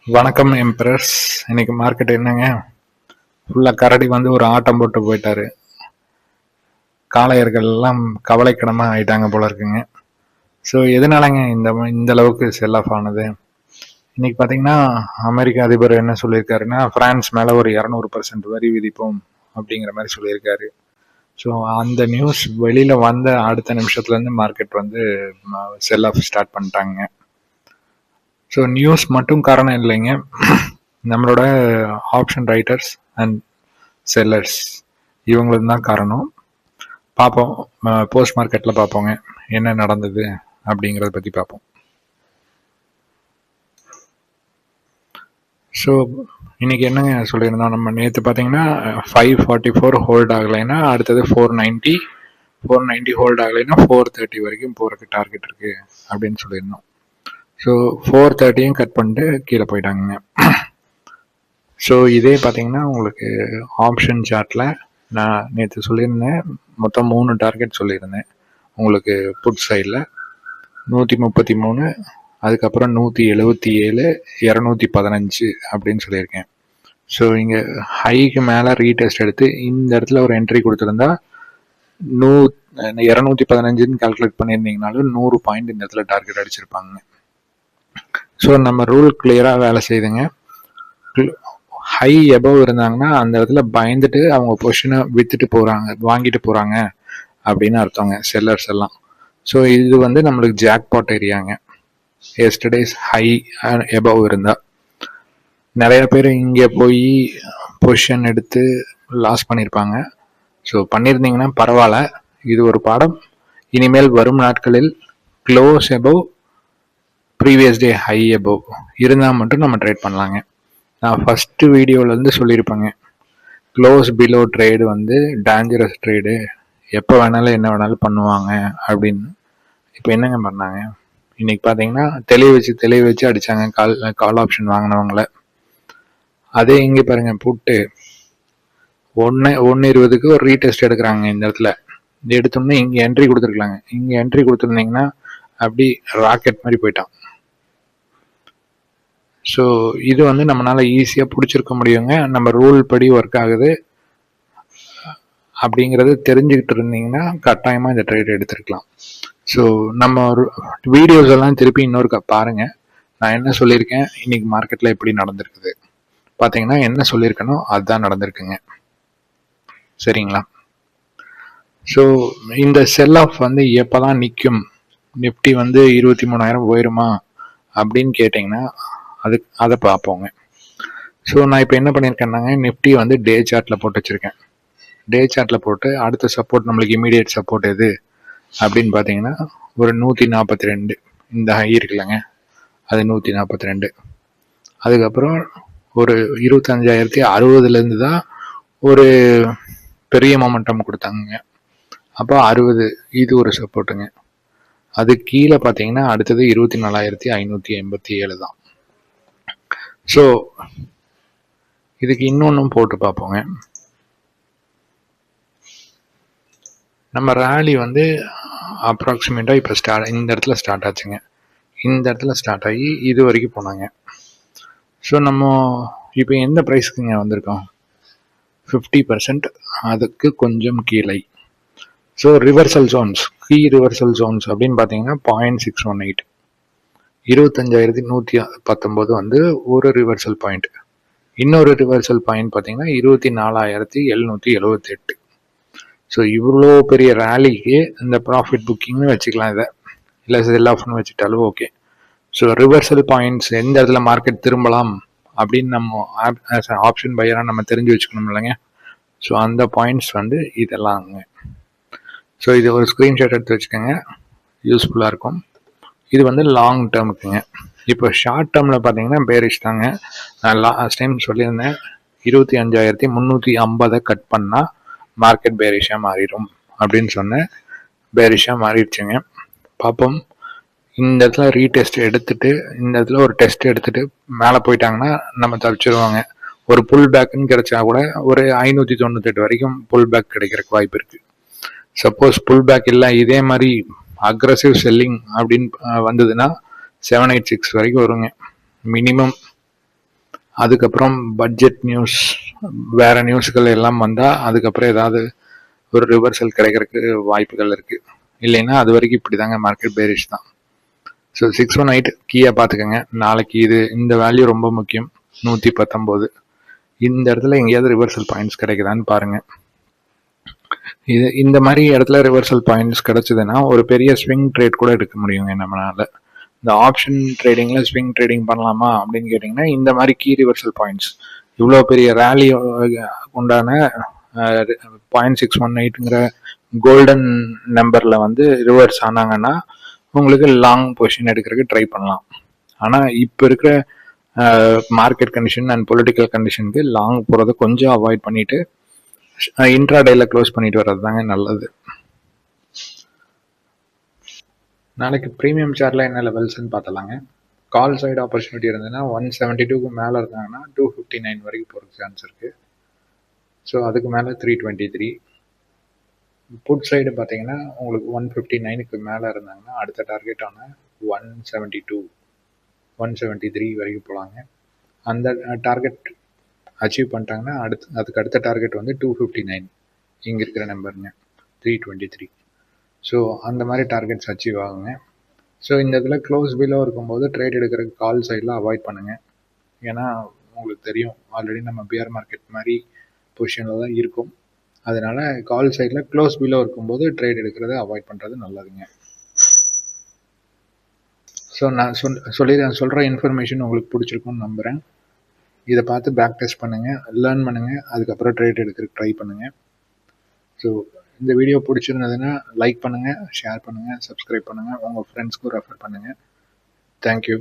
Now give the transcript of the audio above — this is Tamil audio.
வணக்கம் எம்பரர்ஸ். இன்னைக்கு மார்க்கெட் என்னங்க, ஃபுல்லா கரடி வந்து ஒரு ஆட்டம் போட்டு போயிட்டாரு. காளையர்கள் எல்லாம் கவலைக்கிடமா ஆயிட்டாங்க போல இருக்குங்க. ஸோ எதனாலங்க இந்த அளவுக்கு செல் ஆஃப் ஆனது? இன்னைக்கு பார்த்தீங்கன்னா அமெரிக்க அதிபர் என்ன சொல்லியிருக்காருன்னா, பிரான்ஸ் மேலே ஒரு 200% வரி விதிப்போம் அப்படிங்கிற மாதிரி சொல்லியிருக்காரு. ஸோ அந்த நியூஸ் வெளியில வந்த அடுத்த நிமிஷத்துலேருந்து மார்க்கெட் வந்து செல் ஆஃப் ஸ்டார்ட் பண்ணிட்டாங்க. ஸோ நியூஸ் மட்டும் காரணம் இல்லைங்க, நம்மளோட ஆப்ஷன் ரைட்டர்ஸ் அண்ட் செல்லர்ஸ் இவங்களுக்கு தான் காரணம். பார்ப்போம், போஸ்ட் மார்க்கெட்டில் பார்ப்போங்க என்ன நடந்தது அப்படிங்கிறத பற்றி பார்ப்போம். ஸோ இன்னைக்கு என்னங்க சொல்லியிருந்தோம், நம்ம நேற்று பார்த்தீங்கன்னா 544 ஹோல்ட் ஆகலைன்னா அடுத்தது 490 ஹோல்ட் ஆகலைன்னா 430 வரைக்கும் போகிறதுக்கு டார்கெட் இருக்குது அப்படின்னு சொல்லியிருந்தோம். ஸோ 430 கட் பண்ணிட்டு கீழே போயிட்டாங்க. ஸோ இதே பார்த்தீங்கன்னா உங்களுக்கு ஆப்ஷன் சார்ட்டில் நான் நேற்று சொல்லியிருந்தேன், மொத்தம் 3 டார்கெட் சொல்லியிருந்தேன் உங்களுக்கு. புட் சைடில் 133, அதுக்கப்புறம் 177, 215 அப்படின்னு சொல்லியிருக்கேன். ஸோ இங்கே ஹைக்கு மேலே ரீடெஸ்ட் எடுத்து இந்த இடத்துல ஒரு என்ட்ரி கொடுத்துருந்தா 215 கால்குலேட் பண்ணியிருந்தீங்கனாலும் 100 பாயிண்ட் இந்த இடத்துல டார்கெட் அடிச்சிருப்பாங்க. ஸோ நம்ம ரூல் கிளியராக வேலை செய்யுதுங்க. ஹை எபவ் இருந்தாங்கன்னா அந்த இடத்துல பயந்துட்டு அவங்க பொசிஷனை வித்துட்டு போகிறாங்க, வாங்கிட்டு போகிறாங்க அப்படின்னு அர்த்தங்க செல்லர்ஸ் எல்லாம். ஸோ இது வந்து நம்மளுக்கு ஜாக்பாட் ஏரியாங்க. எஸ்டர்டேஸ் ஹை எபவ் இருந்தால் நிறைய பேர் இங்கே போய் பொசிஷன் எடுத்து லாஸ் பண்ணியிருப்பாங்க. ஸோ பண்ணியிருந்தீங்கன்னா பரவாயில்ல, இது ஒரு பாடம். இனிமேல் வரும் நாட்களில் close above previous day high above இருந்தால் மட்டும் நம்ம ட்ரேட் பண்ணலாங்க. நான் ஃபஸ்ட்டு வீடியோவிலேருந்து சொல்லியிருப்பேங்க, க்ளோஸ் பிலோ ட்ரேடு வந்து டேஞ்சரஸ் ட்ரேடு, எப்போ வேணாலும் என்ன வேணாலும் பண்ணுவாங்க அப்படின்னு. இப்போ என்னங்க பண்ணாங்க, இன்னைக்கு பார்த்தீங்கன்னா தெளிவு வச்சு அடித்தாங்க கால் ஆப்ஷன் வாங்கினவங்கள. அதே இங்கே பாருங்க, புட்டு 1:20க்கு ஒரு ரீடெஸ்ட் எடுக்கிறாங்க. இந்த இடத்துல எடுத்தோம்னா இங்கே என்ட்ரி கொடுத்துருக்கலாங்க. இங்கே என்ட்ரி கொடுத்துருந்தீங்கன்னா அப்படி ராக்கெட் மாதிரி போயிட்டான். ஸோ இது வந்து நம்மளால ஈஸியாக பிடிச்சிருக்க முடியுங்க. நம்ம ரூல் படி ஒர்க் ஆகுது அப்படிங்கிறது தெரிஞ்சுக்கிட்டு இருந்தீங்கன்னா கட்டாயமாக இந்த ட்ரேட் எடுத்துருக்கலாம். ஸோ நம்ம வீடியோஸ் எல்லாம் திருப்பி இன்னொரு பாருங்க, நான் என்ன சொல்லியிருக்கேன், இன்னைக்கு மார்க்கெட்டில் எப்படி நடந்திருக்குது பார்த்தீங்கன்னா என்ன சொல்லியிருக்கனோ அதுதான் நடந்திருக்குங்க. சரிங்களா? ஸோ இந்த செல் ஆஃப் வந்து எப்போதான் நிற்கும், நிஃப்டி வந்து 23,000 போயிருமா அப்படின்னு கேட்டிங்கன்னா அதை பார்ப்போங்க. ஸோ நான் இப்போ என்ன பண்ணியிருக்கேன்னாங்க, நிஃப்டி வந்து டே சார்ட்டில் போட்டு வச்சுருக்கேன். டே சார்ட்டில் போட்டு அடுத்த சப்போர்ட் நம்மளுக்கு இமீடியட் சப்போர்ட் எது அப்படின்னு பார்த்தீங்கன்னா ஒரு 142 இந்த ஹை இருக்குல்லங்க, அது 142. அதுக்கப்புறம் ஒரு 25,060 தான் ஒரு பெரிய மொமெண்டம் கொடுத்தாங்க. அப்போ 60 இது ஒரு சப்போர்ட்டுங்க. அது கீழே பார்த்தீங்கன்னா அடுத்தது 24,587 தான். ஸோ இதுக்கு இன்னொன்றும் போட்டு பார்ப்போங்க. நம்ம ரேலி வந்து அப்ராக்சிமேட்டாக இப்போ இந்த இடத்துல ஸ்டார்ட் ஆச்சுங்க. இந்த இடத்துல ஸ்டார்ட் ஆகி இது வரைக்கும் போனாங்க. ஸோ நம்ம இப்போ எந்த ப்ரைஸ்க்குங்க வந்திருக்கோம், 50%, அதுக்கு கொஞ்சம் கீழே. So reversal zones, key reversal zones அப்படின்னு பார்த்தீங்கன்னா 0.618, 25,119 வந்து ஒரு ரிவர்சல் பாயிண்ட். இன்னொரு ரிவர்சல் பாயிண்ட் பார்த்தீங்கன்னா 24,778. ஸோ இவ்வளோ பெரிய ரேலிக்கு இந்த ப்ராஃபிட் புக்கிங்னு வச்சுக்கலாம், இதை இல்லை செல் ஆஃப்னு வச்சுட்டாலும் ஓகே. ஸோ ரிவர்சல் பாயிண்ட்ஸ் எந்த இடத்துல மார்க்கெட் திரும்பலாம் அப்படின்னு நம்ம ஆப்ஷன் பையராக நம்ம தெரிஞ்சு வச்சுக்கணும் இல்லைங்க. ஸோ அந்த பாயிண்ட்ஸ் வந்து இதெல்லாம்ங்க. ஸோ இது ஒரு ஸ்க்ரீன்ஷாட் எடுத்து வச்சுக்கோங்க, யூஸ்ஃபுல்லாக இருக்கும். இது வந்து லாங் டேர்முக்குங்க. இப்போ ஷார்ட் டேர்மில் பார்த்தீங்கன்னா பேரிஷ் தாங்க. நான் லாஸ்ட் டைம் சொல்லியிருந்தேன் 25,350 கட் பண்ணால் மார்க்கெட் பேரிஷாக மாறிடும் அப்படின்னு சொன்னேன். பேரிஷாக மாறிடுச்சுங்க. பார்ப்போம், இந்த இடத்துல ரீடெஸ்ட் எடுத்துட்டு இந்த இடத்துல ஒரு டெஸ்ட் எடுத்துட்டு மேலே போயிட்டாங்கன்னா நம்ம தப்பிச்சிருவாங்க. ஒரு புல் பேக்குன்னு கிடைச்சா கூட ஒரு 598 வரைக்கும் புல் பேக் கிடைக்கிறதுக்கு வாய்ப்பு இருக்கு. சப்போஸ் புல் பேக் இல்லை, இதே மாதிரி அக்ரஸிவ் செல்லிங் அப்படின்னு வந்ததுன்னா 786 வரைக்கும் வருங்க மினிமம். அதுக்கப்புறம் பட்ஜெட் நியூஸ், வேற நியூஸ்கள் எல்லாம் வந்தால் அதுக்கப்புறம் ஏதாவது ஒரு ரிவர்சல் கிடைக்கிறதுக்கு வாய்ப்புகள் இருக்குது. இல்லைன்னா அது வரைக்கும் இப்படி தாங்க, மார்க்கெட் பேரிஷ் தான். ஸோ 618 கீயாக பார்த்துக்கோங்க. நாளைக்கு இந்த வேல்யூ ரொம்ப முக்கியம். 119 இந்த இடத்துல எங்கேயாவது ரிவர்சல் பாயிண்ட்ஸ் கிடைக்குதான்னு பாருங்கள். இந்த மாதிரி இடத்துல ரிவர்சல் பாயிண்ட்ஸ் கிடைச்சதுன்னா ஒரு பெரிய ஸ்விங் ட்ரேட் கூட எடுக்க முடியுங்க நம்மளால. இந்த ஆப்ஷன் ட்ரேடிங்கில் ஸ்விங் ட்ரேடிங் பண்ணலாமா அப்படின்னு கேட்டிங்கன்னா, இந்த மாதிரி கீ ரிவர்சல் பாயிண்ட்ஸ், இவ்வளோ பெரிய ரேலி உண்டான 0.618ங்கிற கோல்டன் நம்பரில் வந்து ரிவர்ஸ் ஆனாங்கன்னா உங்களுக்கு லாங் பொசிஷன் எடுக்கிறதுக்கு ட்ரை பண்ணலாம். ஆனால் இப்போ இருக்கிற மார்க்கெட் கண்டிஷன் அண்ட் பொலிட்டிக்கல் கண்டிஷனுக்கு லாங் போகிறத கொஞ்சம் அவாய்ட் பண்ணிவிட்டு இன்ட்ராடேல க்ளோஸ் பண்ணிட்டு வர்றது தாங்க நல்லது. நாளைக்கு ப்ரீமியம் சார்ட்ல என்ன லெவல்ஸ்ன்னு பார்த்தலாங்க. கால் சைடு ஆப்பர்ச்சுனிட்டி இருந்ததுன்னா 172க்கு மேலே இருந்தாங்கன்னா 259 வரைக்கும் போகிறதுக்கு சான்ஸ் இருக்குது. ஸோ அதுக்கு மேலே 323. புட் சைடு பார்த்தீங்கன்னா உங்களுக்கு 159க்கு மேலே இருந்தாங்கன்னா அடுத்த டார்கெட்டான 172 173 வரைக்கும் போகலாங்க. அந்த டார்கெட் அச்சீவ் பண்ணிட்டாங்கன்னா அதுக்கு அடுத்த டார்கெட் வந்து 259, இங்கே இருக்கிற நம்பருங்க 323. ஸோ அந்த மாதிரி டார்கெட்ஸ் அச்சீவ் ஆகுங்க. ஸோ இந்த இதில் க்ளோஸ் பிலோ இருக்கும்போது ட்ரேட் எடுக்கிறதுக்கு கால் சைடில் அவாய்ட் பண்ணுங்கள். ஏன்னா உங்களுக்கு தெரியும், ஆல்ரெடி நம்ம பியர் மார்க்கெட் மாதிரி பொசிஷனில் தான் இருக்கும். அதனால கால் சைடில் க்ளோஸ் பிலோ இருக்கும்போது ட்ரேட் எடுக்கிறத அவாய்ட் பண்ணுறது நல்லதுங்க. ஸோ நான் சொல்கிற இன்ஃபர்மேஷன் உங்களுக்கு பிடிச்சிருக்குன்னு நம்புகிறேன். இதை பார்த்து பேக் டெஸ்ட் பண்ணுங்கள், லேர்ன் பண்ணுங்கள், அதுக்கப்புறம் ட்ரேட் எடுக்கிறதுக்கு ட்ரை பண்ணுங்கள். ஸோ இந்த வீடியோ பிடிச்சிருந்ததுன்னா லைக் பண்ணுங்கள், ஷேர் பண்ணுங்கள், சப்ஸ்கிரைப் பண்ணுங்கள், உங்கள் ஃப்ரெண்ட்ஸ்க்கும் ரெஃபர் பண்ணுங்கள். தேங்க்யூ.